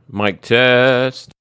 Mic test.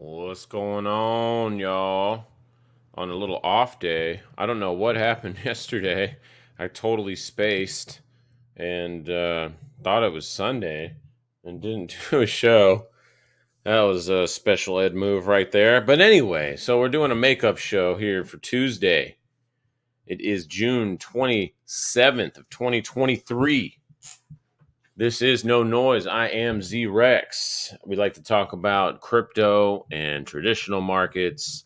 What's going on, y'all? On a little off day. I don't know what happened yesterday. I totally spaced and thought it was Sunday and didn't do a show. That was a special ed move right there. But anyway, so we're doing a makeup show here for Tuesday. It is June 27th of 2023. This is No Noise. I am Z-Rex. We like to talk about crypto and traditional markets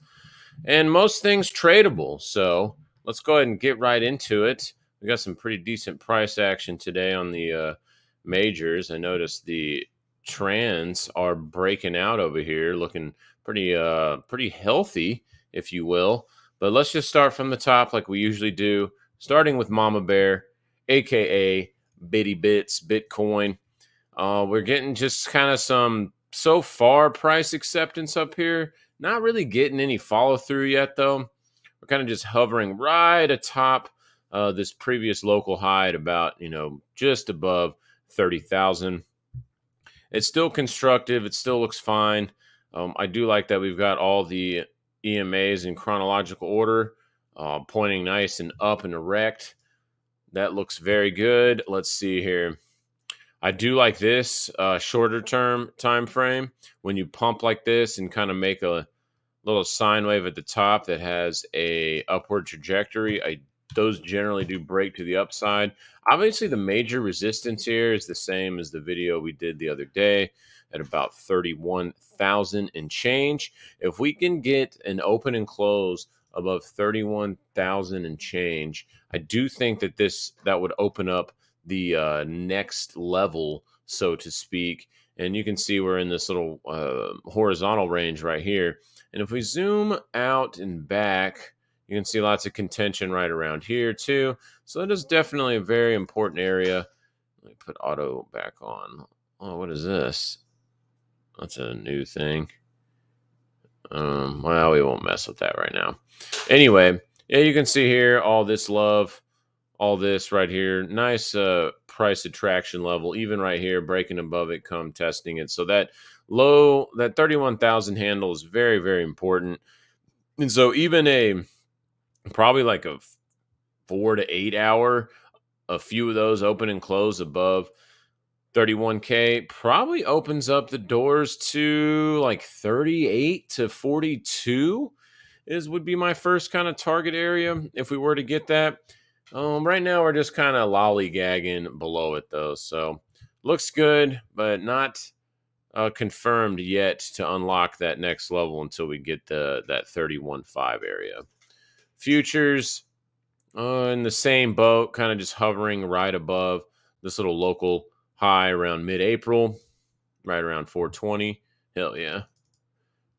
and most things tradable. So let's go ahead and get right into it. We got some pretty decent price action today on the majors. I noticed the trends are breaking out over here, looking pretty healthy, if you will. But let's just start from the top like we usually do, starting with Mama Bear, aka Bitty Bits, Bitcoin. We're getting just kind of some so far price acceptance up here. Not really getting any follow through yet, though. We're kind of just hovering right atop this previous local high at about, just above 30,000. It's still constructive. It still looks fine. I do like that we've got all the EMAs in chronological order, pointing nice and up and erect. That looks very good. Let's see here. I do like this shorter term time frame when you pump like this and kind of make a little sine wave at the top that has a upward trajectory. Those generally do break to the upside. Obviously, the major resistance here is the same as the video we did the other day at about 31,000 and change. If we can get an open and close above 31,000 and change, I do think that would open up the next level, so to speak. And you can see we're in this little horizontal range right here. And if we zoom out and back, you can see lots of contention right around here too. So that is definitely a very important area. Let me put auto back on. Oh, what is this? That's a new thing. Well, we won't mess with that right now. Anyway, yeah, you can see here all this love, all this right here. Nice price attraction level, even right here, breaking above it, come testing it. So that 31,000 handle is very, very important. And so even probably like a 4 to 8 hour, a few of those open and close above 31K probably opens up the doors to like 38 to 42 would be my first kind of target area if we were to get that. Right now we're just kind of lollygagging below it though, so looks good, but not confirmed yet to unlock that next level until we get that 31.5 area. Futures in the same boat, kind of just hovering right above this little local high around mid-April, right around 420. Hell yeah.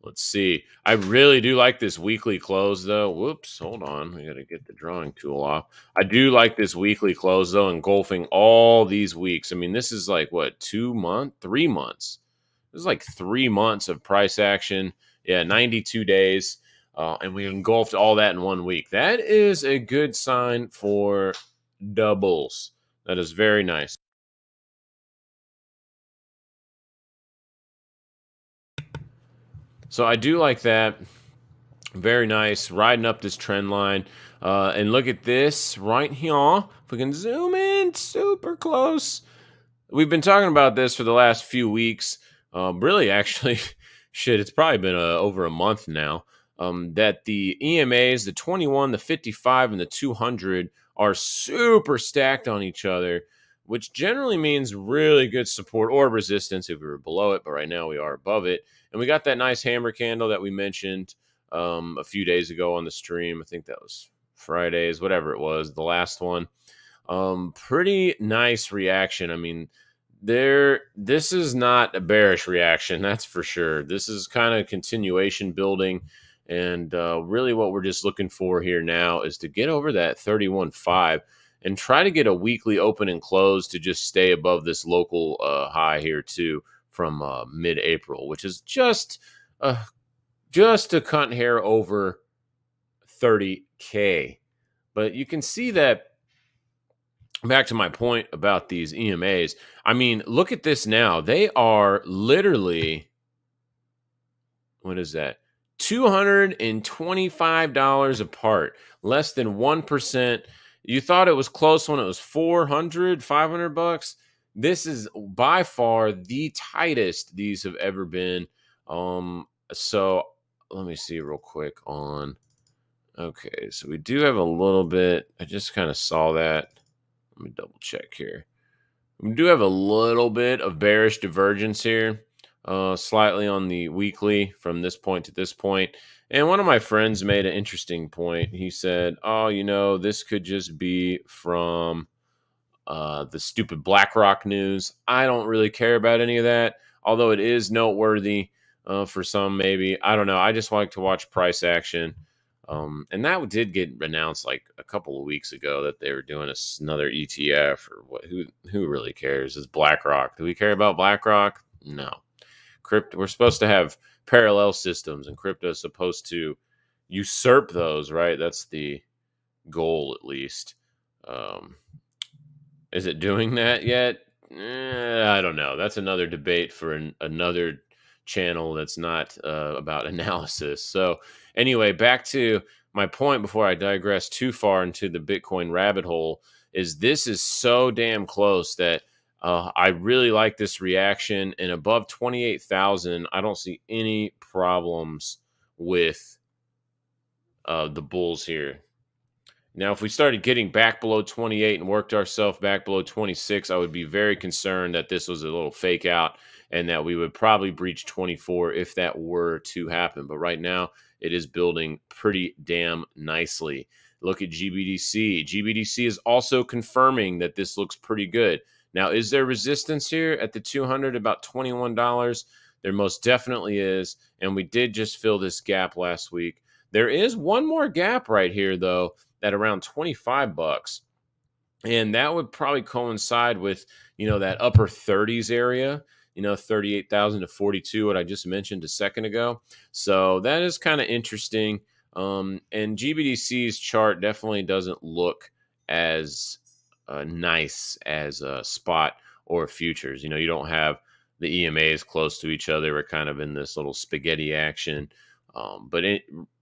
Let's see. I really do like this weekly close, though. Whoops, hold on. I got to get the drawing tool off. I do like this weekly close, though, engulfing all these weeks. I mean, this is like, what, 2 months? 3 months. This is like 3 months of price action. Yeah, 92 days. And we engulfed all that in 1 week. That is a good sign for doubles. That is very nice. So I do like that. Very nice. Riding up this trend line. And look at this right here. If we can zoom in super close. We've been talking about this for the last few weeks. Really, actually, shit, it's probably been over a month now. that the EMAs, the 21, the 55, and the 200 are super stacked on each other, which generally means really good support or resistance if we were below it, but right now we are above it. And we got that nice hammer candle that we mentioned a few days ago on the stream. I think that was Fridays, whatever it was, the last one. Pretty nice reaction. I mean, this is not a bearish reaction, that's for sure. This is kind of continuation building, and really what we're just looking for here now is to get over that 31.5 and try to get a weekly open and close to just stay above this local high here too from mid-April, which is just a cunt hair over 30K. But you can see that. Back to my point about these EMAs. I mean, look at this now. They are literally, what is that? $225 apart, less than 1%. You thought it was close when it was 400, 500 bucks. This is by far the tightest these have ever been. So let me see real quick on. Okay, so we do have a little bit. I just kind of saw that. Let me double check here. We do have a little bit of bearish divergence here, slightly on the weekly from this point to this point. And one of my friends made an interesting point. He said, oh, this could just be from the stupid BlackRock news. I don't really care about any of that, although it is noteworthy for some maybe. I don't know. I just like to watch price action. And that did get announced like a couple of weeks ago that they were doing another ETF or what? Who really cares? Is BlackRock? Do we care about BlackRock? No. Crypto. We're supposed to have parallel systems, and crypto is supposed to usurp those, right? That's the goal, at least. Is it doing that yet? I don't know. That's another debate for another channel that's not about analysis. So anyway, back to my point before I digress too far into the Bitcoin rabbit hole, is this is so damn close that I really like this reaction. And above 28,000, I don't see any problems with the bulls here. Now, if we started getting back below 28 and worked ourselves back below 26, I would be very concerned that this was a little fake out and that we would probably breach 24 if that were to happen. But right now, it is building pretty damn nicely. Look at GBDC. GBDC is also confirming that this looks pretty good. Now, is there resistance here at the 200, about $21? There most definitely is, and we did just fill this gap last week. There is one more gap right here, though, at around 25 bucks. And that would probably coincide with, that upper 30s area, 38,000 to 42, what I just mentioned a second ago. So that is kind of interesting. And GBDC's chart definitely doesn't look as nice as a spot or futures. You don't have the EMAs close to each other. We're kind of in this little spaghetti action. But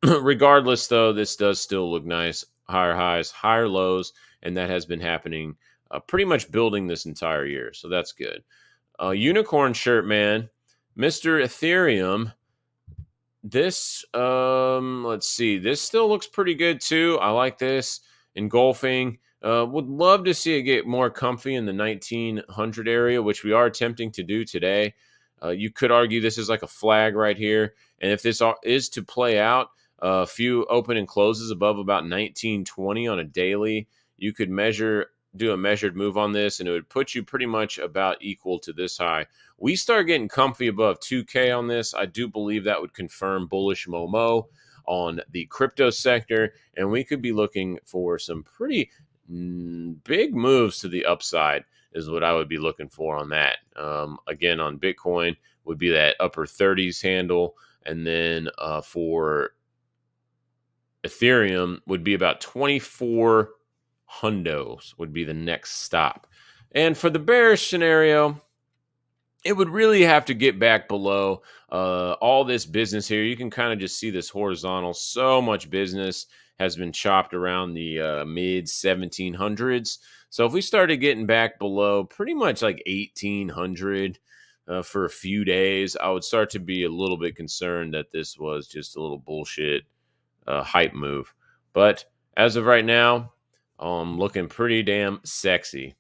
regardless, though, this does still look nice. Higher highs, higher lows, and that has been happening pretty much building this entire year. So that's good. Unicorn shirt, man. Mr. Ethereum. This, let's see. This still looks pretty good, too. I like this. Engulfing. Would love to see it get more comfy in the 1900 area, which we are attempting to do today. You could argue this is like a flag right here. And if this is to play out, a few open and closes above about 1920 on a daily, you could do a measured move on this, and it would put you pretty much about equal to this high. We start getting comfy above 2K on this. I do believe that would confirm bullish Momo on the crypto sector, and we could be looking for some pretty big moves to the upside is what I would be looking for on that. Again, on Bitcoin would be that upper 30s handle, and then for Ethereum would be about 24 hundos would be the next stop. And for the bearish scenario, it would really have to get back below all this business here. You can kind of just see this horizontal. So much business has been chopped around the mid 1700s. So if we started getting back below pretty much like 1800, for a few days, I would start to be a little bit concerned that this was just a little bullshit hype move. But as of right now, looking pretty damn sexy.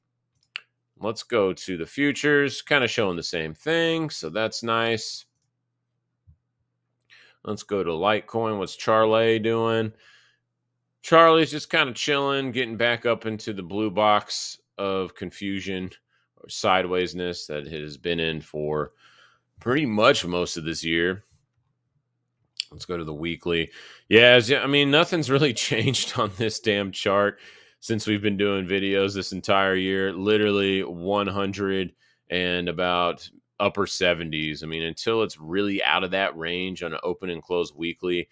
Let's go to the futures, kind of showing the same thing, so that's nice. Let's go to Litecoin. What's Charlie doing? Charlie's just kind of chilling, getting back up into the blue box of confusion or sidewaysness that it has been in for pretty much most of this year. Let's go to the weekly. Yeah, I mean, nothing's really changed on this damn chart since we've been doing videos this entire year. Literally 100 and about upper 70s. I mean, until it's really out of that range on an open and close weekly,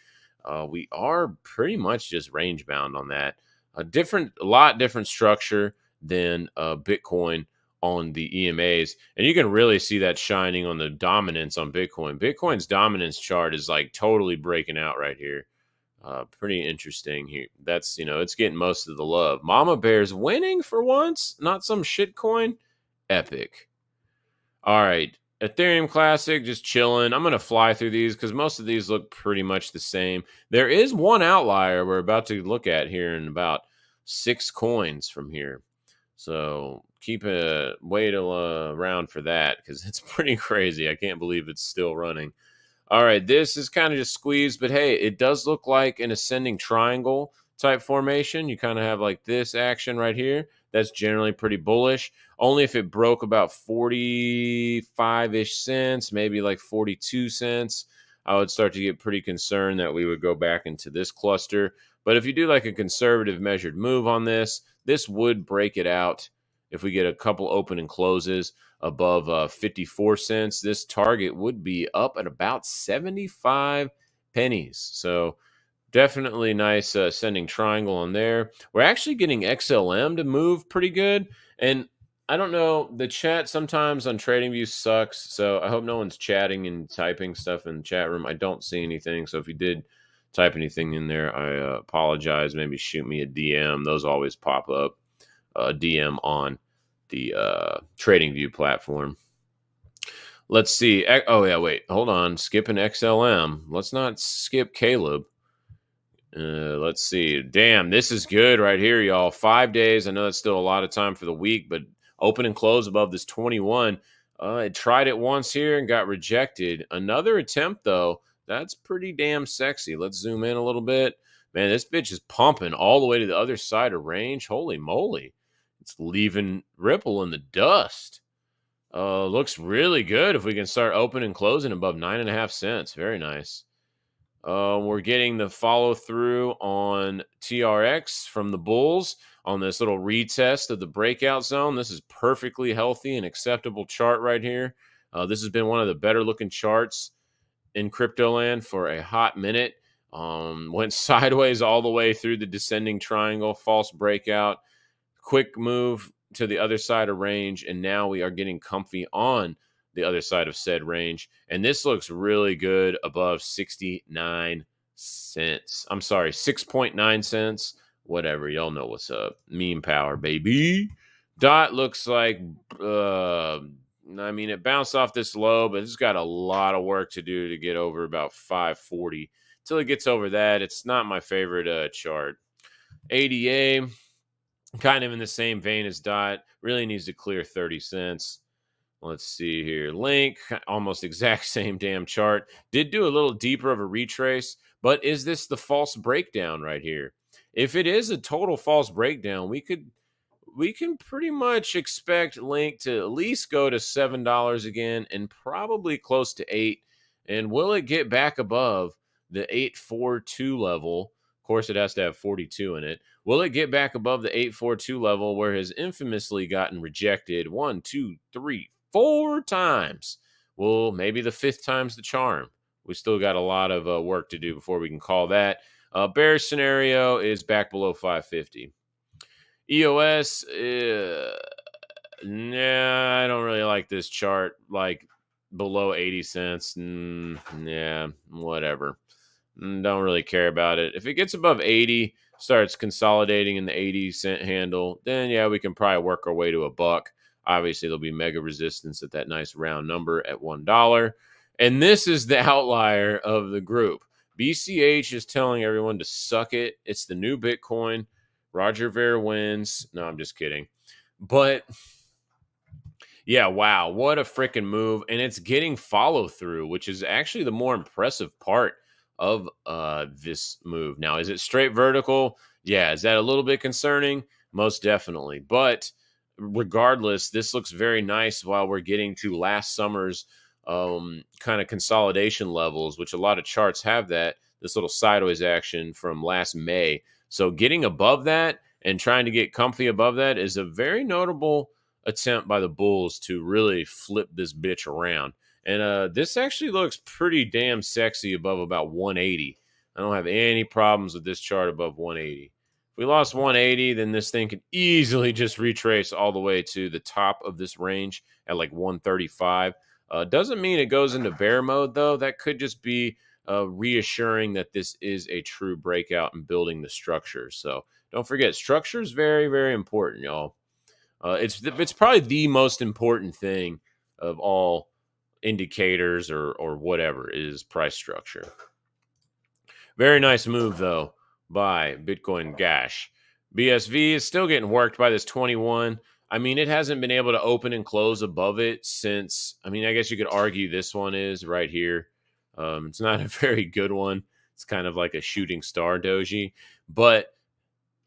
we are pretty much just range bound on that. A lot different structure than Bitcoin on the EMAs. And you can really see that shining on the dominance on Bitcoin. Bitcoin's dominance chart is like totally breaking out right here. Pretty interesting here. That's, it's getting most of the love. Mama Bear's winning for once, not some shit coin. Epic. All right. Ethereum Classic, just chilling. I'm going to fly through these because most of these look pretty much the same. There is one outlier we're about to look at here in about 6 coins from here. So keep a wait around for that because it's pretty crazy. I can't believe it's still running. All right, this is kind of just squeezed, but hey, it does look like an ascending triangle type formation. You kind of have like this action right here. That's generally pretty bullish. Only if it broke about 45-ish cents, maybe like 42 cents, I would start to get pretty concerned that we would go back into this cluster. But if you do like a conservative measured move on this, this would break it out. If we get a couple open and closes above 54 cents, this target would be up at about 75 pennies. So definitely nice ascending triangle on there. We're actually getting XLM to move pretty good. And I don't know, the chat sometimes on TradingView sucks. So I hope no one's chatting and typing stuff in the chat room. I don't see anything. So if you did type anything in there, I apologize. Maybe shoot me a DM. Those always pop up. DM on the TradingView platform. Let's see. Oh, yeah, wait. Hold on. Skipping XLM. Let's not skip Caleb. Let's see. Damn, this is good right here, y'all. 5 days. I know that's still a lot of time for the week, but open and close above this 21. It tried it once here and got rejected. Another attempt, though. That's pretty damn sexy. Let's zoom in a little bit. Man, this bitch is pumping all the way to the other side of range. Holy moly. It's leaving Ripple in the dust. Looks really good if we can start open and closing above 9.5 cents. Very nice. We're getting the follow through on TRX from the Bulls on this little retest of the breakout zone. This is perfectly healthy and acceptable chart right here. This has been one of the better looking charts in crypto land for a hot minute. Went sideways all the way through the descending triangle, false breakout, quick move to the other side of range, and now we are getting comfy on the other side of said range. And this looks really good above 69 cents. I'm sorry, 6.9 cents. Whatever, y'all know what's up. Meme power, baby. Dot looks like, I mean, it bounced off this low, but it's got a lot of work to do to get over about 540. Until it gets over that, it's not my favorite chart. ADA, kind of in the same vein as Dot, really needs to clear 30 cents. Let's see here. Link, almost exact same damn chart. Did do a little deeper of a retrace, but is this the false breakdown right here? If it is a total false breakdown, we can pretty much expect Link to at least go to $7 again and probably close to $8. And will it get back above the 842 level? Of course, it has to have 42 in it. Will it get back above the 842 level where it has infamously gotten rejected 1, 2, 3, 4 times? Well, maybe the 5th time's the charm. We still got a lot of work to do before we can call that. Bearish scenario is back below 550. EOS, nah, I don't really like this chart. Like below 80 cents, yeah, whatever. Don't really care about it. If it gets above 80, starts consolidating in the 80 cent handle, then yeah, we can probably work our way to $1. Obviously, there'll be mega resistance at that nice round number at $1. And this is the outlier of the group. BCH is telling everyone to suck it. It's the new Bitcoin. Roger Ver wins. No, I'm just kidding. But yeah, wow, what a freaking move. And it's getting follow through, which is actually the more impressive part of this move. Now, is it straight vertical? Yeah, is that a little bit concerning? Most definitely. But regardless, this looks very nice while we're getting to last summer's kind of consolidation levels, which a lot of charts have that, this little sideways action from last May. So getting above that and trying to get comfy above that is a very notable attempt by the Bulls to really flip this bitch around. And this actually looks pretty damn sexy above about 180. I don't have any problems with this chart above 180. If we lost 180, then this thing could easily just retrace all the way to the top of this range at like 135. Doesn't mean it goes into bear mode, though. That could just be reassuring that this is a true breakout and building the structure. So don't forget, structure is very, very important, y'all. It's probably the most important thing of all indicators or whatever is price structure. Very nice move though by Bitcoin Cash. BSV is still getting worked by this 21. I mean, it hasn't been able to open and close above it since. I mean, I guess you could argue this one is right here. It's not a very good one. It's kind of like a shooting star doji, but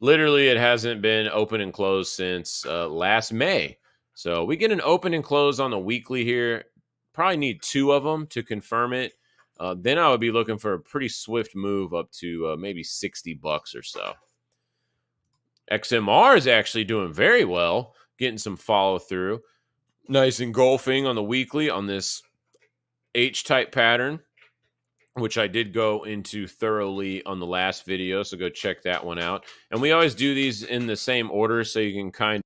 literally, it hasn't been open and closed since last May. So we get an open and close on the weekly here. Probably need two of them to confirm it. Then I would be looking for a pretty swift move up to maybe $60 or so. XMR is actually doing very well, getting some follow through. Nice engulfing on the weekly on this H-type pattern, which I did go into thoroughly on the last video, so go check that one out. And we always do these in the same order so you can kind of...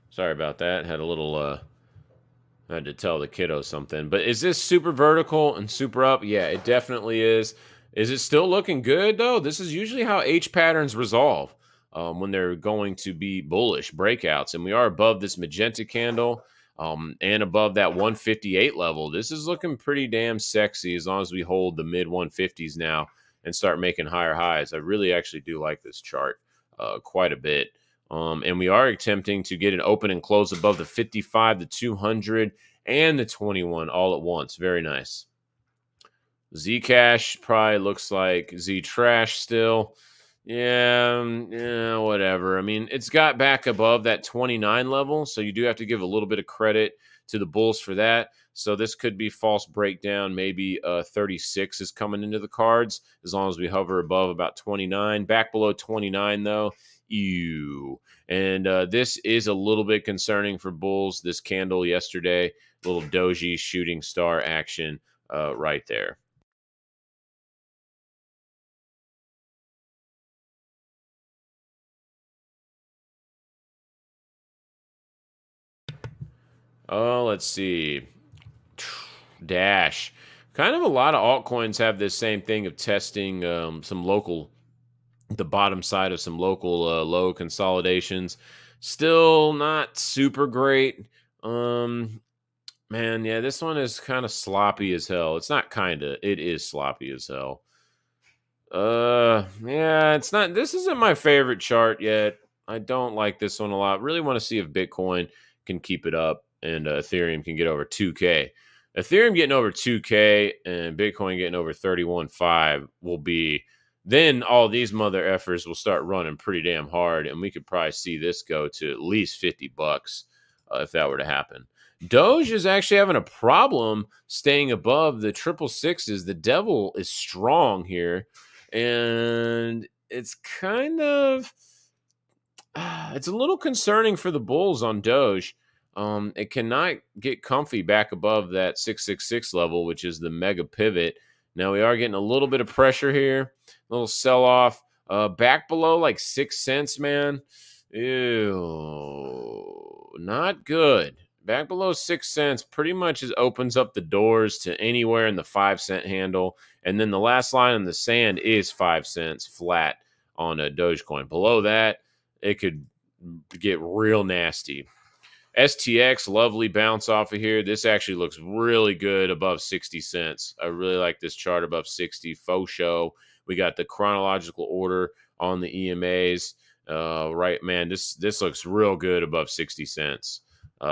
Sorry about that. Had a little... I had to tell the kiddo something. But is this super vertical and super up? Yeah, it definitely is. Is it still looking good, though? This is usually how H patterns resolve when they're going to be bullish breakouts. And we are above this magenta candle and above that 158 level. This is looking pretty damn sexy as long as we hold the mid 150s now and start making higher highs. I really actually do like this chart quite a bit. And we are attempting to get an open and close above the 55, the 200, and the 21 all at once. Very nice. Zcash probably looks like Z trash still. Yeah, whatever. I mean, it's got back above that 29 level, so you do have to give a little bit of credit to the Bulls for that. So this could be false breakdown. Maybe 36 is coming into the cards as long as we hover above about 29. Back below 29, though. Ew. And this is a little bit concerning for Bulls. This candle yesterday, little doji shooting star action right there. Oh, let's see. Dash. Kind of a lot of altcoins have this same thing of testing some local, the bottom side of some local low consolidations. Still not super great. Man, yeah, this one is kind of sloppy as hell. It's not kind of, it is sloppy as hell. Yeah, it's not, this isn't my favorite chart yet. I don't like this one a lot. Really want to see if Bitcoin can keep it up and Ethereum can get over 2K. Ethereum getting over 2K and Bitcoin getting over 31.5 will be, then all these mother effers will start running pretty damn hard, and we could probably see this go to at least $50 if that were to happen. Doge is actually having a problem staying above the 666s. The devil is strong here, and it's kind of it's a little concerning for the Bulls on Doge. It cannot get comfy back above that 666 level, which is the mega pivot. Now we are getting a little bit of pressure here, a little sell off back below like 6 cents, man. Ew, not good. back below 6 cents pretty much opens up the doors to anywhere in the 5 cent handle. And then the last line in the sand is 5 cents flat on a Dogecoin. Below that, it could get real nasty. STX, lovely bounce off of here. This actually looks really good above 60 cents. I really like this chart above 60. Faux show. We got the chronological order on the EMAs. Right, man, this looks real good above 60 cents.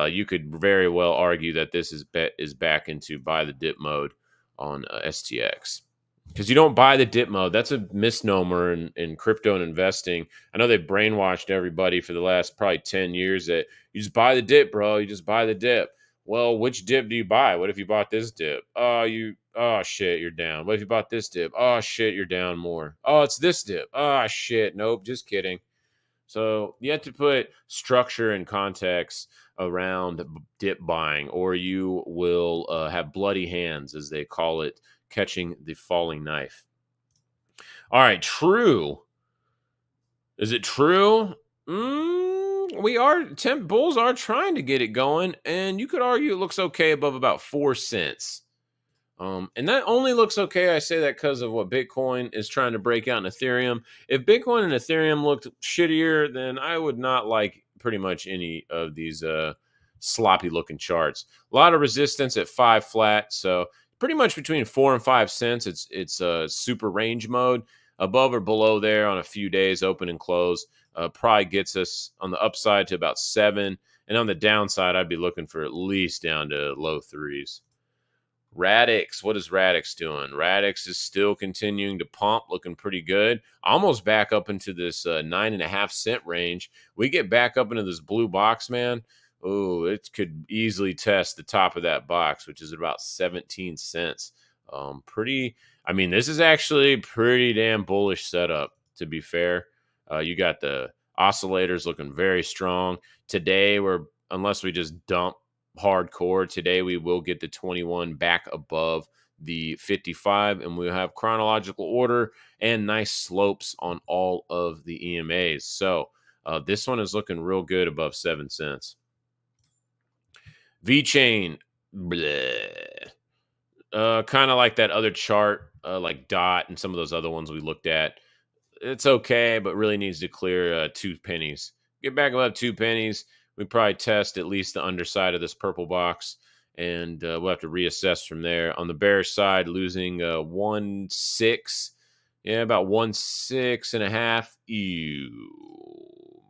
You could very well argue that this is back into buy the dip mode on STX. Because you don't buy the dip mode. That's a misnomer in crypto and investing. I know they brainwashed everybody for the last probably 10 years that you just buy the dip, bro. You just buy the dip. Well, which dip do you buy? What if you bought this dip? Oh shit, you're down. What if you bought this dip? Oh shit, you're down more. Oh, it's this dip. Oh shit, nope, just kidding. So you have to put structure and context around dip buying, or you will have bloody hands, as they call it, catching the falling knife. All right, true. Is it true? Bulls are trying to get it going, and you could argue it looks okay above about 4 cents. And that only looks okay. I say that because of what Bitcoin is trying to break out in Ethereum. If Bitcoin and Ethereum looked shittier, then I would not like pretty much any of these sloppy looking charts. A lot of resistance at 5 flat, so pretty much between 4 and 5 cents. It's super range mode. Above or below there on a few days, open and close, probably gets us on the upside to about 7, and on the downside, I'd be looking for at least down to low 3s. Radix, what is Radix doing? Radix is still continuing to pump, looking pretty good. Almost back up into this 9.5 cent range. We get back up into this blue box, man. Oh, it could easily test the top of that box, which is about 17 cents. This is actually pretty damn bullish setup, to be fair. You got the oscillators looking very strong. Today, unless we just dump hardcore, today we will get the 21 back above the 55, and we'll have chronological order and nice slopes on all of the EMAs. So this one is looking real good above 7 cents. VeChain, kind of like that other chart, like DOT and some of those other ones we looked at. It's okay, but really needs to clear 2 pennies. Get back above 2 pennies. We probably test at least the underside of this purple box, and we'll have to reassess from there. On the bearish side, losing 1.6, about 1.6.5. Ew.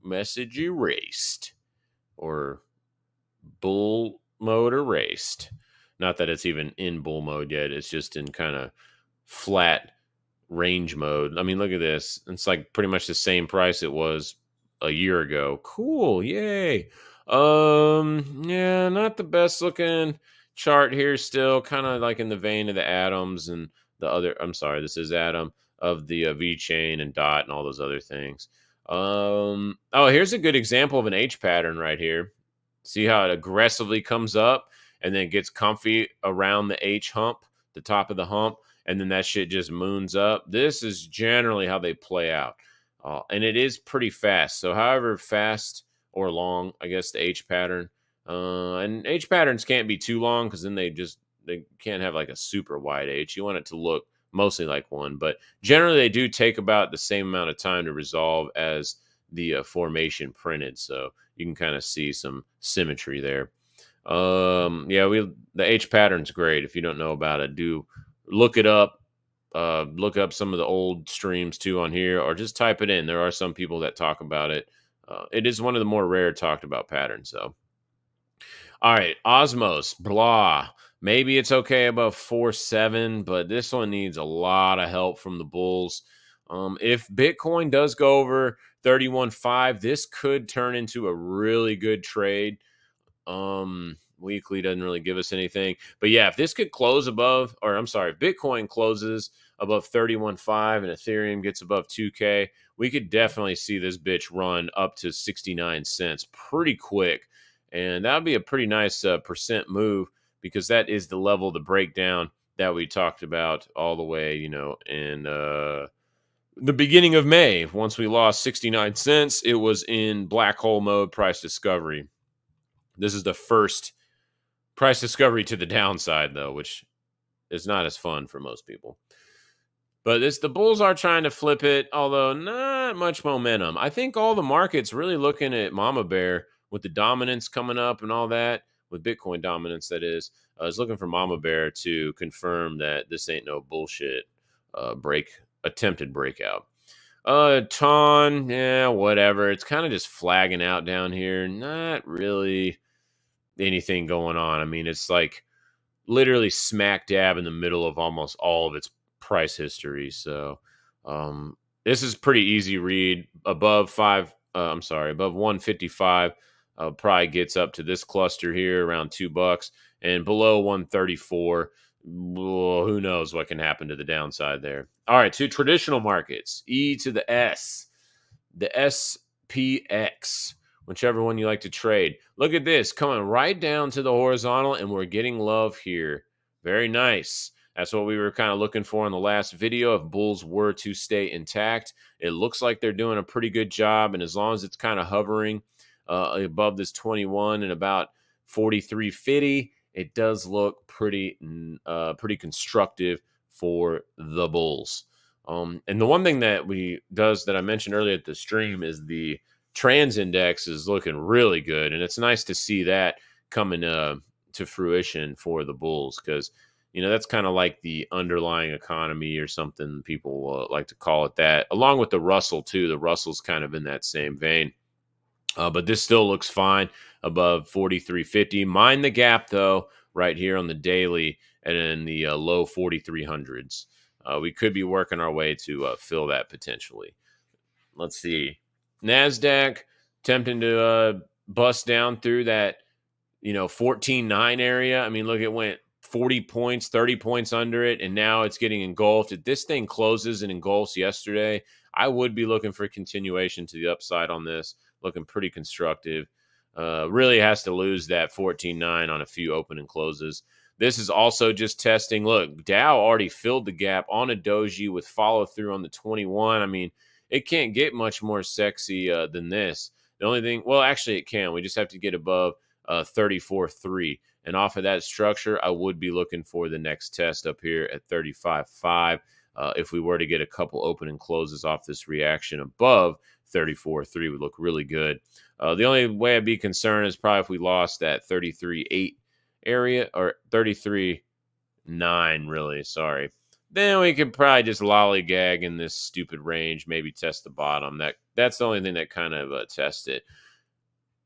Message erased, or bull mode erased. Not that it's even in bull mode yet. It's just in kind of flat range mode. I mean, look at this. It's like pretty much the same price it was a year ago. Cool, yay. Yeah, not the best looking chart here still, kind of like in the vein of the atoms and the other, I'm sorry, this is atom of the VeChain and DOT and all those other things. Here's a good example of an H pattern right here. See how it aggressively comes up and then gets comfy around the H hump, the top of the hump, and then that shit just moons up. This is generally how they play out. And it is pretty fast. So however fast or long, I guess, the H pattern. And H patterns can't be too long because then they can't have like a super wide H. You want it to look mostly like one. But generally they do take about the same amount of time to resolve as the formation printed. So you can kind of see some symmetry there. The H pattern's great. If you don't know about it, do look it up. Look up some of the old streams too on here, or just type it in. There are some people that talk about it. It is one of the more rare talked about patterns, though. All right, Osmos, blah. Maybe it's okay above 4.7, but this one needs a lot of help from the bulls. If Bitcoin does go over 31.5, this could turn into a really good trade. Weekly doesn't really give us anything, but yeah, if this could close above, or I'm sorry, if Bitcoin closes above 31.5 and Ethereum gets above 2K, we could definitely see this bitch run up to 69 cents pretty quick, and that would be a pretty nice percent move, because that is the level of the breakdown that we talked about all the way, in the beginning of May. Once we lost 69 cents, it was in black hole mode, price discovery. This is the first price discovery to the downside, though, which is not as fun for most people. But the bulls are trying to flip it, although not much momentum. I think all the markets really looking at Mama Bear with the dominance coming up and all that, with Bitcoin dominance, that is looking for Mama Bear to confirm that this ain't no bullshit attempted breakout. Ton, yeah, whatever. It's kind of just flagging out down here. Not really anything going on. I mean, it's like literally smack dab in the middle of almost all of its price history. So this is pretty easy read. Above above 155, probably gets up to this cluster here around $2, and below 134. Who knows what can happen to the downside there. All right, to traditional markets, E to the S, the SPX, whichever one you like to trade. Look at this, coming right down to the horizontal, and we're getting love here. Very nice. That's what we were kind of looking for in the last video. If bulls were to stay intact, it looks like they're doing a pretty good job, and as long as it's kind of hovering above this 21 and about 43.50, it does look pretty constructive for the bulls. And the one thing that I mentioned earlier at the stream is the trans index is looking really good, and it's nice to see that coming to fruition for the bulls, because that's kind of like the underlying economy or something. People like to call it that, along with the Russell too. The Russell's kind of in that same vein. But this still looks fine above 43.50. Mind the gap, though, right here on the daily and in the low 4300s. We could be working our way to fill that potentially. Let's see. NASDAQ attempting to bust down through that, 14.9 area. I mean, look, it went 40 points, 30 points under it, and now it's getting engulfed. If this thing closes and engulfs yesterday, I would be looking for continuation to the upside on this. Looking pretty constructive. Really has to lose that 14.9 on a few open and closes. This is also just testing. Look, Dow already filled the gap on a doji with follow through on the 21. I mean, it can't get much more sexy than this. The only thing, well, actually it can. We just have to get above 34.3. And off of that structure, I would be looking for the next test up here at 35.5. If we were to get a couple open and closes off this reaction above 34.3, would look really good. The only way I'd be concerned is probably if we lost that 33.8 area, or 33.9, really, sorry. Then we could probably just lollygag in this stupid range, maybe test the bottom. That's the only thing that kind of tests it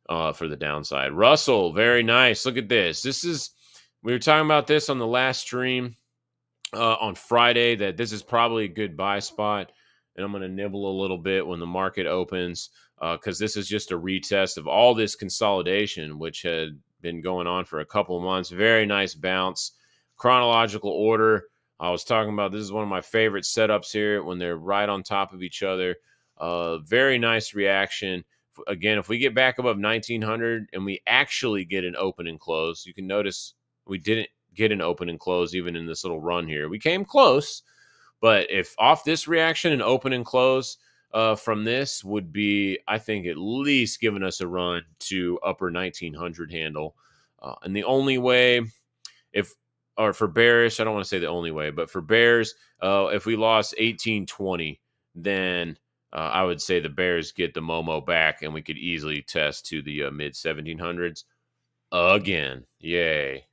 for the downside. Russell, very nice. Look at this. We were talking about this on the last stream on Friday, that this is probably a good buy spot. And I'm going to nibble a little bit when the market opens, because this is just a retest of all this consolidation, which had been going on for a couple of months. Very nice bounce. Chronological order. I was talking about, this is one of my favorite setups here when they're right on top of each other. Very nice reaction. Again, if we get back above 1900 and we actually get an open and close, you can notice we didn't get an open and close even in this little run here. We came close, but if off this reaction, an open and close from this would be, I think, at least giving us a run to upper 1900 handle. And the only way, for bearish, I don't want to say the only way, but for bears, if we lost 1820, then I would say the bears get the Momo back, and we could easily test to the mid 1700s again. Yay.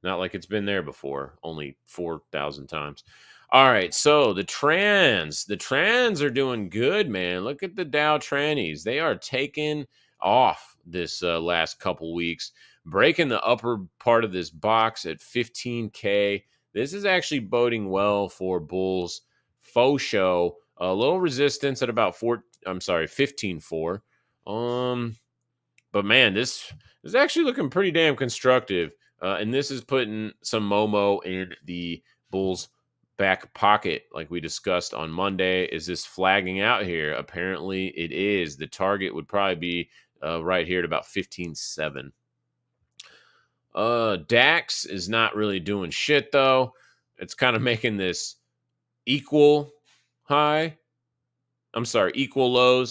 Not like it's been there before, only 4,000 times. All right, so the trans are doing good, man. Look at the Dow trannies. They are taking off this last couple weeks, breaking the upper part of this box at 15K. This is actually boding well for bulls. Faux show, a little resistance at about 15.4. But man, this is actually looking pretty damn constructive. And this is putting some Momo in the bulls' back pocket, like we discussed on Monday. Is this flagging out here? Apparently it is. The target would probably be right here at about 15.7. DAX is not really doing shit, though. It's kind of making this equal lows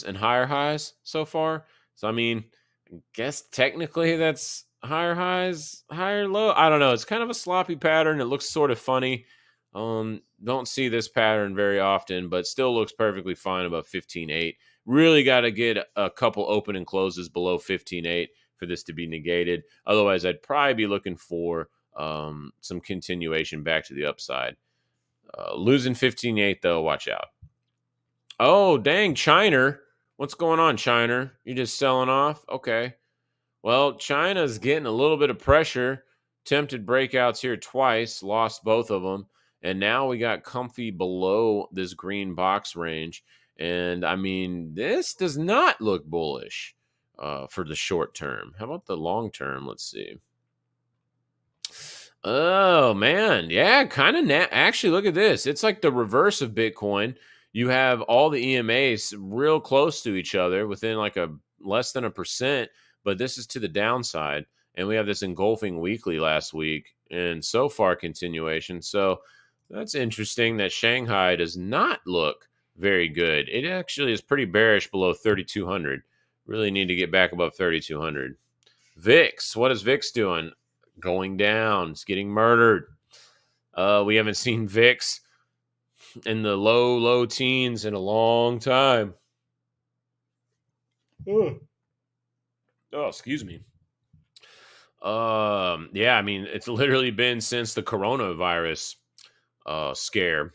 and higher highs so far. So, I mean, Guess technically that's higher highs, higher low. I don't know. It's kind of a sloppy pattern. It looks sort of funny. Don't see this pattern very often, but still looks perfectly fine above 15.8. Really got to get a couple open and closes below 15.8 for this to be negated. Otherwise, I'd probably be looking for some continuation back to the upside. Losing 15.8 though, watch out. Oh, dang, China. What's going on, China? You just selling off? Okay. Well, China's getting a little bit of pressure. Tempted breakouts here twice, lost both of them. And now we got comfy below this green box range. And I mean, this does not look bullish for the short term. How about the long term? Let's see. Oh man, yeah, kind of. Actually, look at this. It's like the reverse of Bitcoin. You have all the EMAs real close to each other, within like a less than a percent. But this is to the downside, and we have this engulfing weekly last week, and so far continuation. So that's interesting that Shanghai does not look very good. It actually is pretty bearish below 3,200. Really need to get back above 3,200. VIX, what is VIX doing? Going down. It's getting murdered. We haven't seen VIX in the low teens in a long time. Oh, excuse me. Yeah, I mean, it's literally been since the coronavirus scare,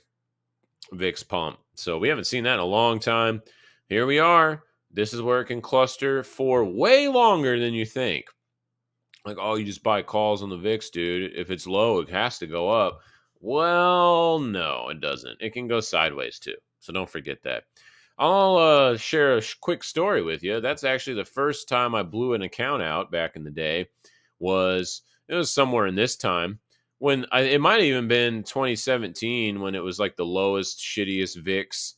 VIX pump. So we haven't seen that in a long time. Here we are. This is where it can cluster for way longer than you think. Like, oh, you just buy calls on the VIX, dude. If it's low, it has to go up. Well, no, it doesn't. It can go sideways too. So don't forget that. I'll share a quick story with you. That's actually the first time I blew an account out back in the day. It was somewhere in this time when it might have even been 2017 when it was like the lowest, shittiest VIX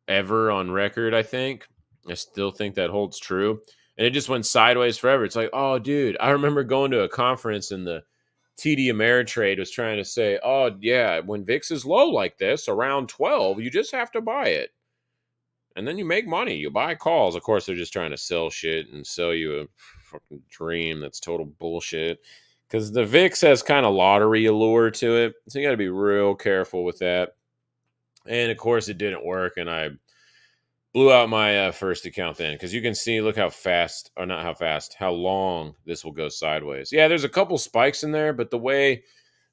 ever on record, I think. I still think that holds true. And it just went sideways forever. It's like, oh, dude, I remember going to a conference and the TD Ameritrade was trying to say, oh, yeah, when VIX is low like this, around 12, you just have to buy it. And then you make money. You buy calls. Of course, they're just trying to sell shit and sell you a fucking dream that's total bullshit. Because the VIX has kind of lottery allure to it. So you got to be real careful with that. And of course, it didn't work. And I blew out my first account then, because you can see, look how fast, or not how fast, how long this will go sideways. Yeah, there's a couple spikes in there, but the way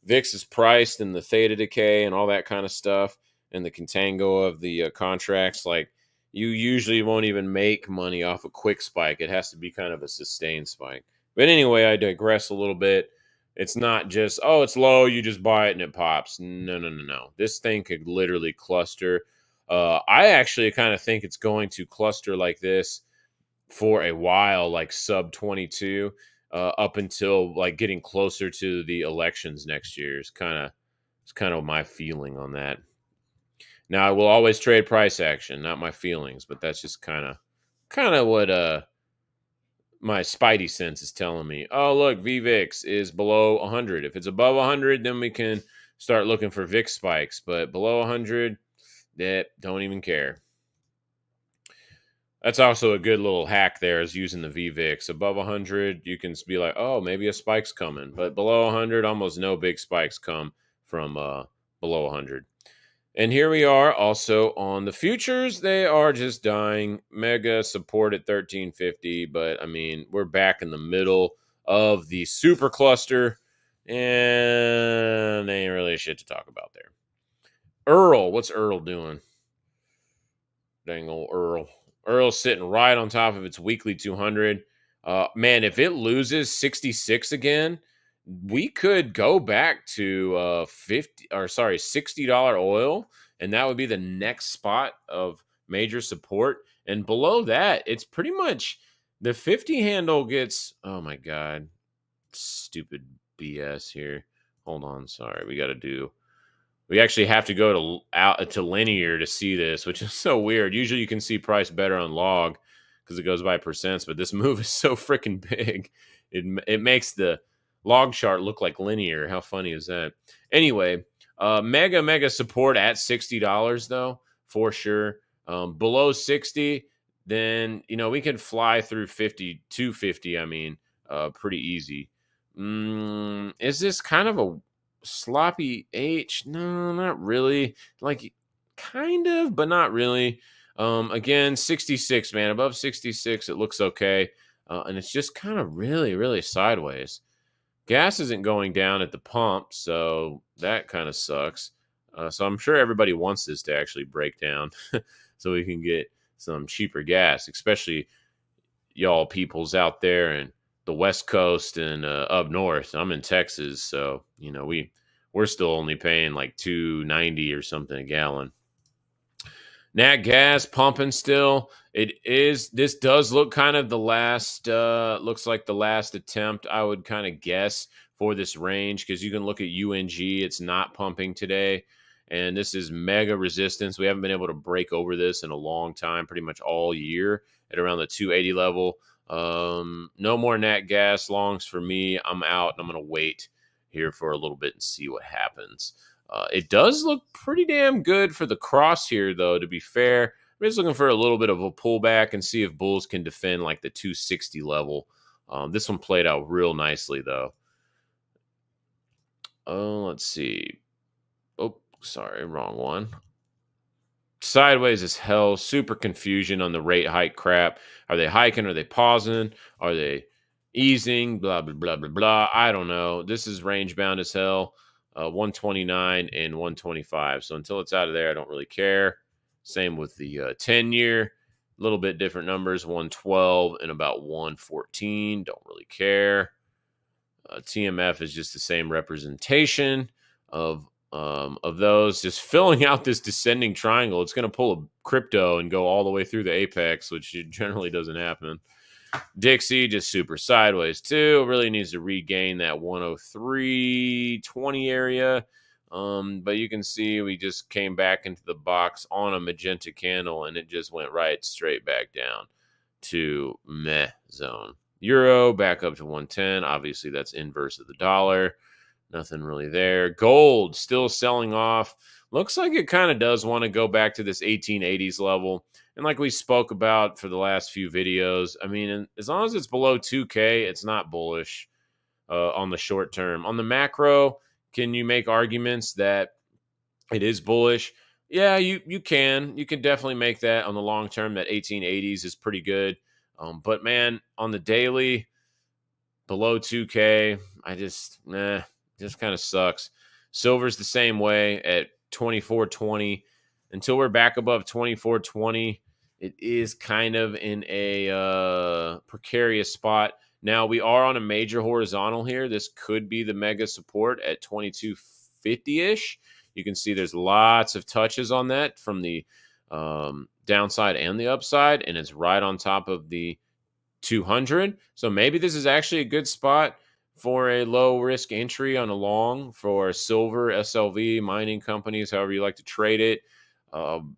VIX is priced and the theta decay and all that kind of stuff and the contango of the contracts, like, you usually won't even make money off a quick spike. It has to be kind of a sustained spike. But anyway, I digress a little bit. It's not just, oh, it's low, you just buy it and it pops. No. This thing could literally cluster. I actually kind of think it's going to cluster like this for a while, like sub 22, up until like getting closer to the elections next year. It's kind of my feeling on that. Now, I will always trade price action, not my feelings, but that's just kind of what my spidey sense is telling me. Oh, look, VVIX is below 100. If it's above 100, then we can start looking for VIX spikes. But below 100, don't even care. That's also a good little hack there, is using the VVIX. Above 100, you can be like, oh, maybe a spike's coming. But below 100, almost no big spikes come from below 100. And here we are also on the futures. They are just dying. Mega support at 1350. But, I mean, we're back in the middle of the super cluster. And ain't really shit to talk about there. Earl. What's Earl doing? Dang old Earl. Earl's sitting right on top of its weekly 200. Man, if it loses 66 again, we could go back to $60 oil, and that would be the next spot of major support. And below that, it's pretty much the 50 handle gets, oh my god, stupid BS here. Hold on, sorry, we actually have to go to linear to see this, which is so weird. Usually you can see price better on log because it goes by percents, but this move is so freaking big. It makes the log chart look like linear. How funny is that? Anyway, mega support at $60 though, for sure. Below 60, then, we could fly through 50, 250, pretty easy. Is this kind of a sloppy H? No, not really. Like, kind of, but not really. Again, 66, man. Above 66, it looks okay. And it's just kind of really, really sideways. Gas isn't going down at the pump, so that kind of sucks. So I'm sure everybody wants this to actually break down so we can get some cheaper gas, especially y'all peoples out there in the West Coast and up north. I'm in Texas, so we're still only paying like 2.90 or something a gallon. Nat gas pumping still. This does look kind of the last, looks like the last attempt, I would kind of guess, for this range, because you can look at UNG, it's not pumping today. And this is mega resistance. We haven't been able to break over this in a long time, pretty much all year at around the 280 level. No more nat gas longs for me. I'm out and I'm going to wait here for a little bit and see what happens. It does look pretty damn good for the cross here, though, to be fair. I'm just looking for a little bit of a pullback and see if bulls can defend like the 260 level. This one played out real nicely, though. Oh, let's see. Oh, sorry, wrong one. Sideways as hell. Super confusion on the rate hike crap. Are they hiking? Are they pausing? Are they easing? Blah, blah, blah, blah, blah. I don't know. This is range bound as hell. 129 and 125. So until it's out of there, I don't really care. Same with the 10-year. A little bit different numbers. 112 and about 114. Don't really care. TMF is just the same representation of those, just filling out this descending triangle. It's going to pull a crypto and go all the way through the apex, which generally doesn't happen. Dixie just super sideways too. Really needs to regain that 103.20 area. But you can see we just came back into the box on a magenta candle and it just went right straight back down to meh zone. Euro back up to 110. Obviously, that's inverse of the dollar. Nothing really there. Gold still selling off. Looks like it kind of does want to go back to this 1880s level. And like we spoke about for the last few videos, as long as it's below 2K, it's not bullish on the short term. On the macro, can you make arguments that it is bullish? Yeah, you can. You can definitely make that on the long term, that 1880s is pretty good. But man, on the daily, below 2K, just kind of sucks. Silver's the same way at 24.20. Until we're back above 24.20, it is kind of in a precarious spot. Now, we are on a major horizontal here. This could be the mega support at 2250-ish. You can see there's lots of touches on that from the downside and the upside, and it's right on top of the 200. So maybe this is actually a good spot for a low risk entry on a long for silver, SLV, mining companies, however you like to trade it.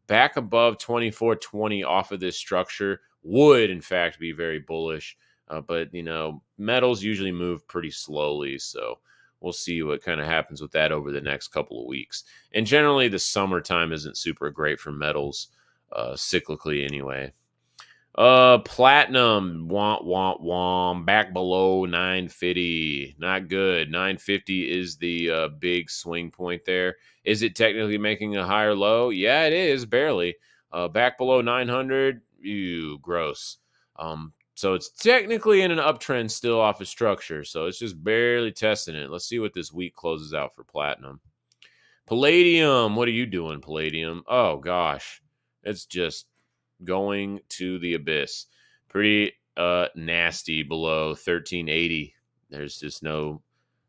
Back above 24.20 off of this structure would, in fact, be very bullish. But, metals usually move pretty slowly. So we'll see what kind of happens with that over the next couple of weeks. And generally, the summertime isn't super great for metals, cyclically anyway. Platinum, back below 950. Not good. 950 is the big swing point there. Is it technically making a higher low? Yeah, it is, barely. Back below 900, ew, gross. So it's technically in an uptrend still off of structure. So it's just barely testing it. Let's see what this week closes out for platinum. Palladium, what are you doing, Palladium? Oh, gosh. It's just going to the abyss. Pretty nasty below 1380. There's just no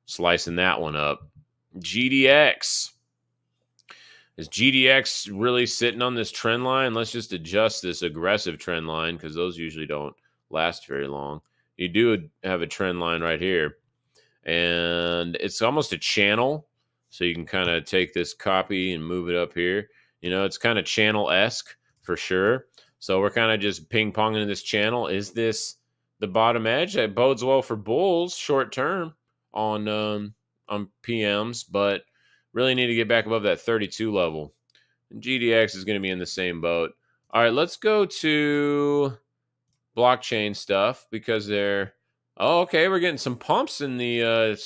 slicing that one up. GDX. Is GDX really sitting on this trend line? Let's just adjust this aggressive trend line because those usually don't last very long. You do have a trend line right here. And it's almost a channel. So you can kind of take this copy and move it up here. It's kind of channel-esque for sure. So we're kind of just ping-ponging in this channel. Is this the bottom edge? That bodes well for bulls short term on PMs, but really need to get back above that 32 level. And GDX is going to be in the same boat. All right, let's go to blockchain stuff because they're. Oh, okay, we're getting some pumps in the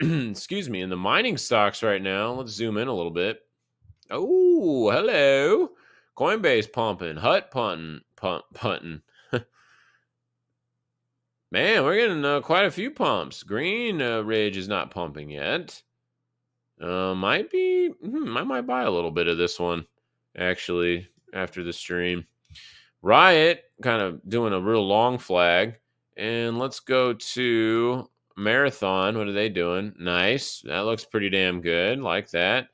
excuse me, in the mining stocks right now. Let's zoom in a little bit. Oh, hello. Coinbase pumping, Hut punting. Man, we're getting quite a few pumps. Green Ridge is not pumping yet. Might be. I might buy a little bit of this one actually after the stream. Riot kind of doing a real long flag, and let's go to Marathon. What are they doing? Nice. That looks pretty damn good. Like that.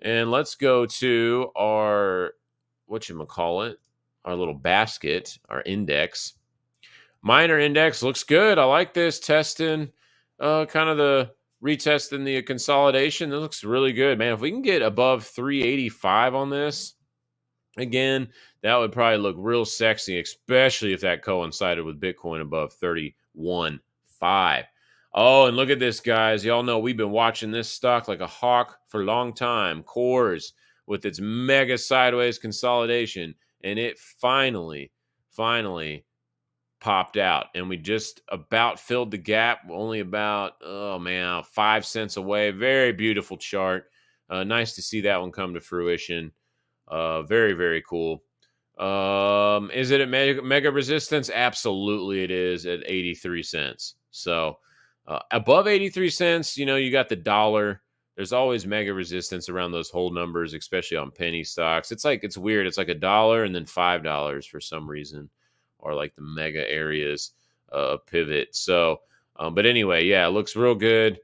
And let's go to our whatchamacallit, our little basket, our index. Miner index looks good. I like this testing, kind of the retesting the consolidation. It looks really good, man. If we can get above 385 on this, again, that would probably look real sexy, especially if that coincided with Bitcoin above 31.5. Oh, and look at this, guys. Y'all know we've been watching this stock like a hawk for a long time. Cores with its mega sideways consolidation, and it finally popped out, and we just about filled the gap, only about 5 cents away. Very beautiful chart. Nice to see that one come to fruition. Very, very cool. Is it at mega resistance? Absolutely, it is at 83 cents. So above 83 cents, you got the dollar. There's always mega resistance around those whole numbers, especially on penny stocks. It's weird. It's like $1 and then $5 for some reason, or like the mega areas pivot. So, but anyway, yeah, it looks real good.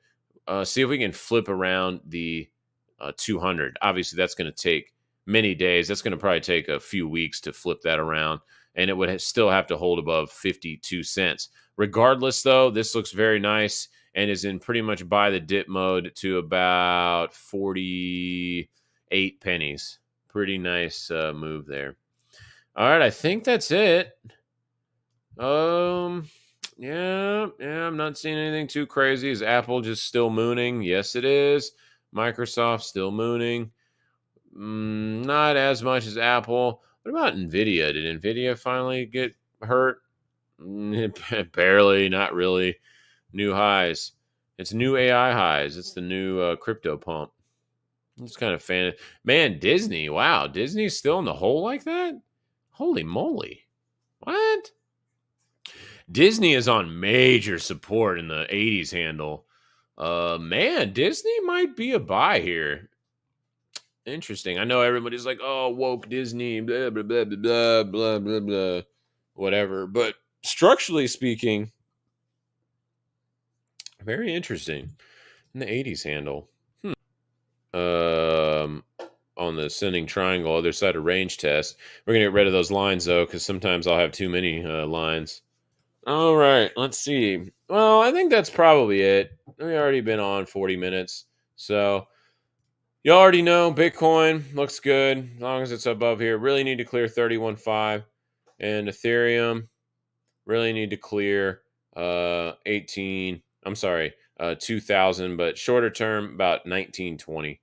See if we can flip around the 200. Obviously, that's going to take many days. That's going to probably take a few weeks to flip that around, and it would still have to hold above 52 cents. Regardless, though, this looks very nice and is in pretty much buy the dip mode to about 48 pennies. Pretty nice move there. All right, I think that's it. Yeah, I'm not seeing anything too crazy. Is Apple just still mooning? Yes, it is. Microsoft still mooning. Not as much as Apple. What about Nvidia? Did Nvidia finally get hurt? Barely, not really. New highs. It's new AI highs. It's the new crypto pump. It's kind of fan. Man, Disney. Wow, Disney's still in the hole like that? Holy moly. What? Disney is on major support in the 80s handle. Man, Disney might be a buy here. Interesting. I know everybody's like, oh, woke Disney, blah, blah, blah, blah, blah, blah, blah, whatever. But structurally speaking, very interesting. In the 80s handle. On the ascending triangle, other side of range test. We're going to get rid of those lines, though, because sometimes I'll have too many lines. All right, let's see. Well, I think that's probably it. We've already been on 40 minutes. So, you already know Bitcoin looks good as long as it's above here. Really need to clear 31.5. And Ethereum really need to clear 2000, but shorter term, about 1920.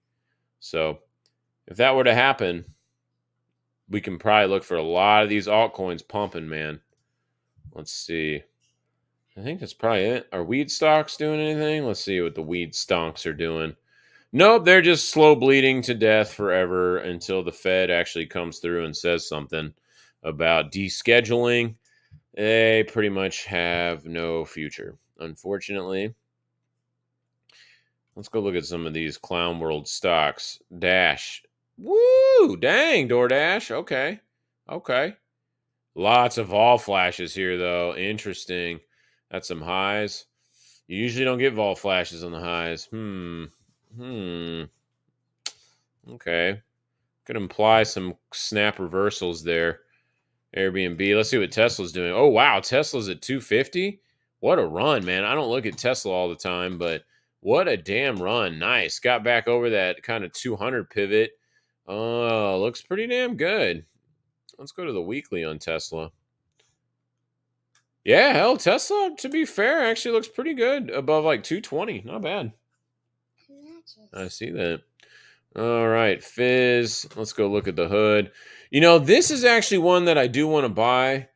So, if that were to happen, we can probably look for a lot of these altcoins pumping, man. Let's see. I think that's probably it. Are weed stocks doing anything? Let's see what the weed stonks are doing. Nope, they're just slow bleeding to death forever until the Fed actually comes through and says something about descheduling. They pretty much have no future, unfortunately. Let's go look at some of these Clown World stocks. Dash. Woo! Dang, DoorDash. Okay. Lots of vol flashes here, though. Interesting. That's some highs. You usually don't get vol flashes on the highs. Okay. Could imply some snap reversals there. Airbnb. Let's see what Tesla's doing. Oh, wow. Tesla's at 250. What a run, man. I don't look at Tesla all the time, but what a damn run. Nice. Got back over that kind of 200 pivot. Oh, looks pretty damn good. Let's go to the weekly on Tesla. Yeah, hell, Tesla, to be fair, actually looks pretty good. Above like 220. Not bad. I see that. All right, Fizz. Let's go look at the hood. You know, this is actually one that I do want to buy.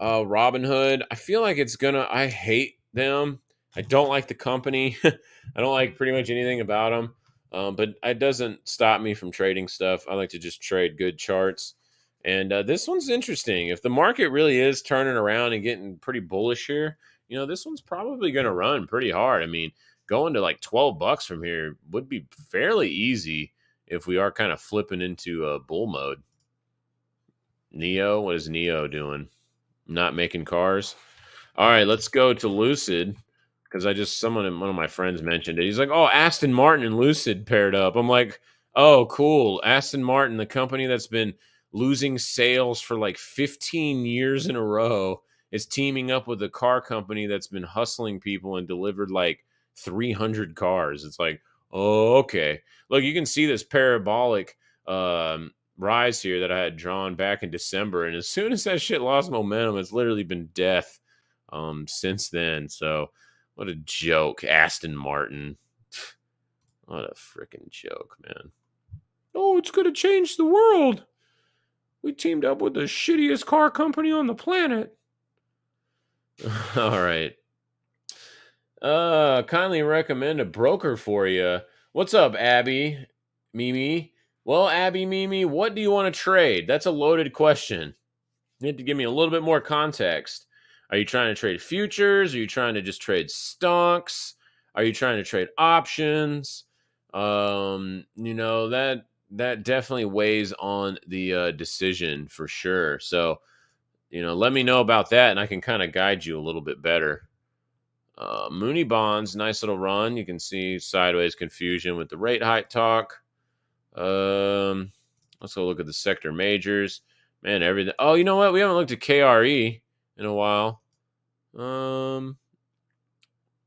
Robinhood. I feel like it's gonna. I hate them. I don't like the company. I don't like pretty much anything about them. But it doesn't stop me from trading stuff. I like to just trade good charts. And this one's interesting. If the market really is turning around and getting pretty bullish here, you know, this one's probably going to run pretty hard. I mean, going to like 12 bucks from here would be fairly easy if we are kind of flipping into bull mode. Neo, what is Neo doing? Not making cars. All right, let's go to Lucid because one of my friends mentioned it. He's like, "Oh, Aston Martin and Lucid paired up." I'm like, "Oh, cool. Aston Martin, the company that's been losing sales for like 15 years in a row, is teaming up with a car company that's been hustling people and delivered like 300 cars." It's like, "Oh, okay." Look, you can see this parabolic rise here that I had drawn back in December, and as soon as that shit lost momentum, it's literally been death since then. So what a joke. Aston Martin. What a freaking joke, man. Oh, it's gonna change the world. We teamed up with the shittiest car company on the planet. All right. Kindly recommend a broker for you. What's up, Abby? Mimi? Well, Abby, Mimi, what do you want to trade? That's a loaded question. You have to give me a little bit more context. Are you trying to trade futures? Are you trying to just trade stonks? Are you trying to trade options? You know, that definitely weighs on the decision for sure. So, you know, let me know about that and I can kind of guide you a little bit better. Mooney bonds, nice little run. You can see sideways confusion with the rate hike talk. Let's go look at the sector majors. Man, everything. Oh, you know what? We haven't looked at KRE in a while.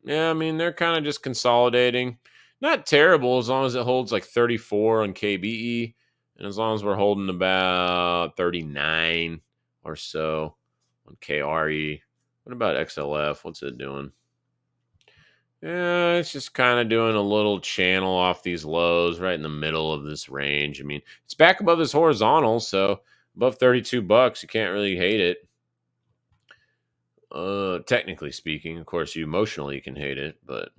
Yeah, I mean, they're kind of just consolidating. Not terrible as long as it holds like 34 on KBE, and as long as we're holding about 39 or so on KRE. What about XLF? What's it doing? Yeah, it's just kind of doing a little channel off these lows right in the middle of this range. I mean, it's back above this horizontal, so above 32 bucks, you can't really hate it. Technically speaking, of course, you emotionally can hate it, but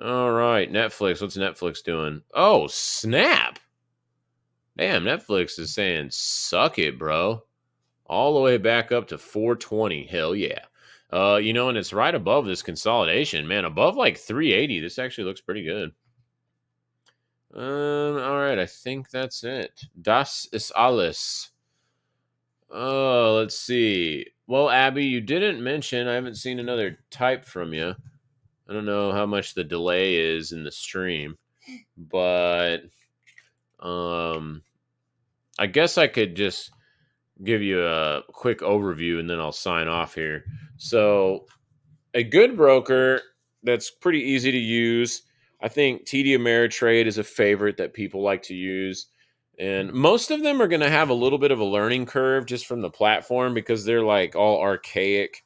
all right, Netflix. What's Netflix doing? Oh, snap! Damn, Netflix is saying, "Suck it, bro." All the way back up to 420. Hell yeah. You know, and it's right above this consolidation, man. Above like 380. This actually looks pretty good. All right, I think that's it. Das ist alles. Oh, let's see. Well, Abby, you didn't mention, I haven't seen another type from you. I don't know how much the delay is in the stream, but I guess I could just give you a quick overview and then I'll sign off here. So, a good broker that's pretty easy to use. I think TD Ameritrade is a favorite that people like to use. And most of them are going to have a little bit of a learning curve just from the platform because they're like all archaic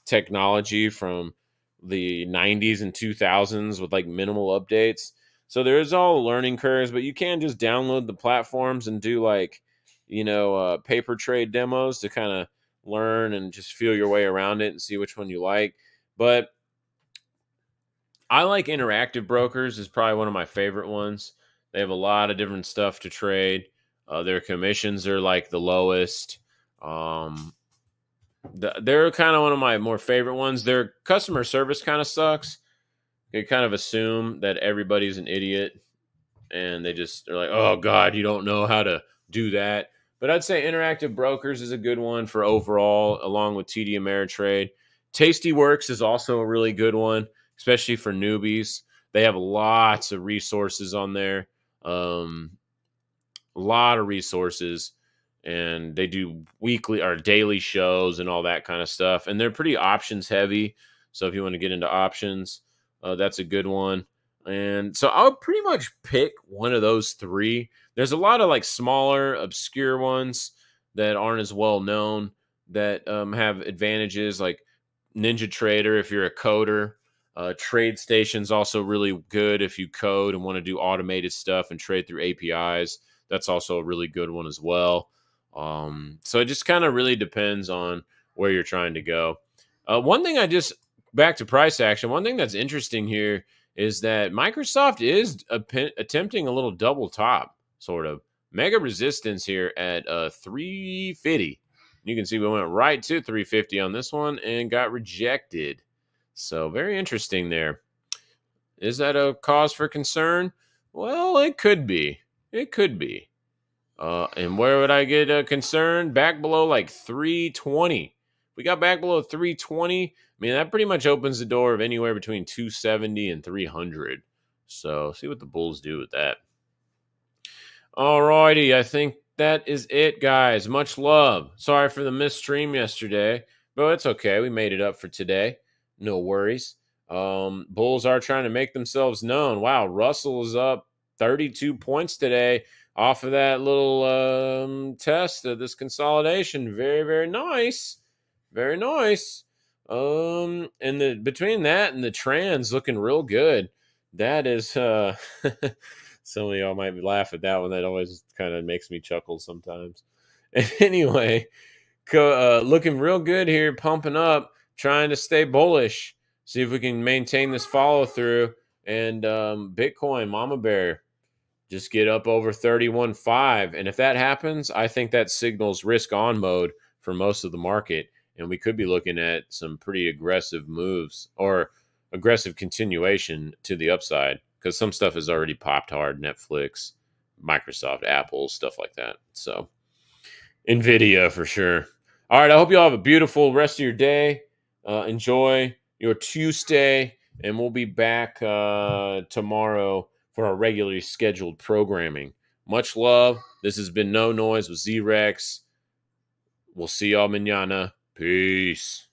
technology from the 90s and 2000s with like minimal updates. So there's all learning curves, but you can just download the platforms and do like, you know, paper trade demos to kind of learn and just feel your way around it and see which one you like. But I like interactive brokers is probably one of my favorite ones. They have a lot of different stuff to trade. Their commissions are like the lowest. They're kind of one of my more favorite ones. Their customer service kind of sucks. They kind of assume that everybody's an idiot, and they just are like, "Oh God, you don't know how to do that." But I'd say Interactive Brokers is a good one for overall, along with TD Ameritrade. Tastyworks is also a really good one, especially for newbies. They have lots of resources on there. A lot of resources, and they do weekly or daily shows and all that kind of stuff. And they're pretty options heavy. So if you want to get into options, that's a good one. And so I'll pretty much pick one of those three. There's a lot of like smaller, obscure ones that aren't as well known that have advantages like Ninja Trader if you're a coder. Trade Station's also really good if you code and want to do automated stuff and trade through APIs. That's also a really good one as well. So it just kind of really depends on where you're trying to go. One thing back to price action, one thing that's interesting here is that Microsoft is attempting a little double top, sort of. Mega resistance here at 350. You can see we went right to 350 on this one and got rejected. So very interesting there. Is that a cause for concern? Well, it could be. It could be. And where would I get concerned? Back below like 320. We got back below 320. I mean, that pretty much opens the door of anywhere between 270 and 300. So see what the Bulls do with that. Alrighty, I think that is it, guys. Much love. Sorry for the missed stream yesterday, but it's okay. We made it up for today. No worries. Bulls are trying to make themselves known. Wow, Russell is up 32 points today off of that little test of this consolidation. Very, very nice. Very nice. And between that and the trans looking real good. That is some of y'all might laugh at that one. That always kind of makes me chuckle sometimes. Anyway, looking real good here, pumping up, trying to stay bullish. See if we can maintain this follow through. And Bitcoin, Mama Bear, just get up over 31.5. And if that happens, I think that signals risk on mode for most of the market. And we could be looking at some pretty aggressive moves or aggressive continuation to the upside, because some stuff has already popped hard. Netflix, Microsoft, Apple, stuff like that. So NVIDIA for sure. All right, I hope you all have a beautiful rest of your day. Enjoy your Tuesday, and we'll be back tomorrow for our regularly scheduled programming. Much love. This has been No Noiz with Z-Rex. We'll see y'all mañana. Peace.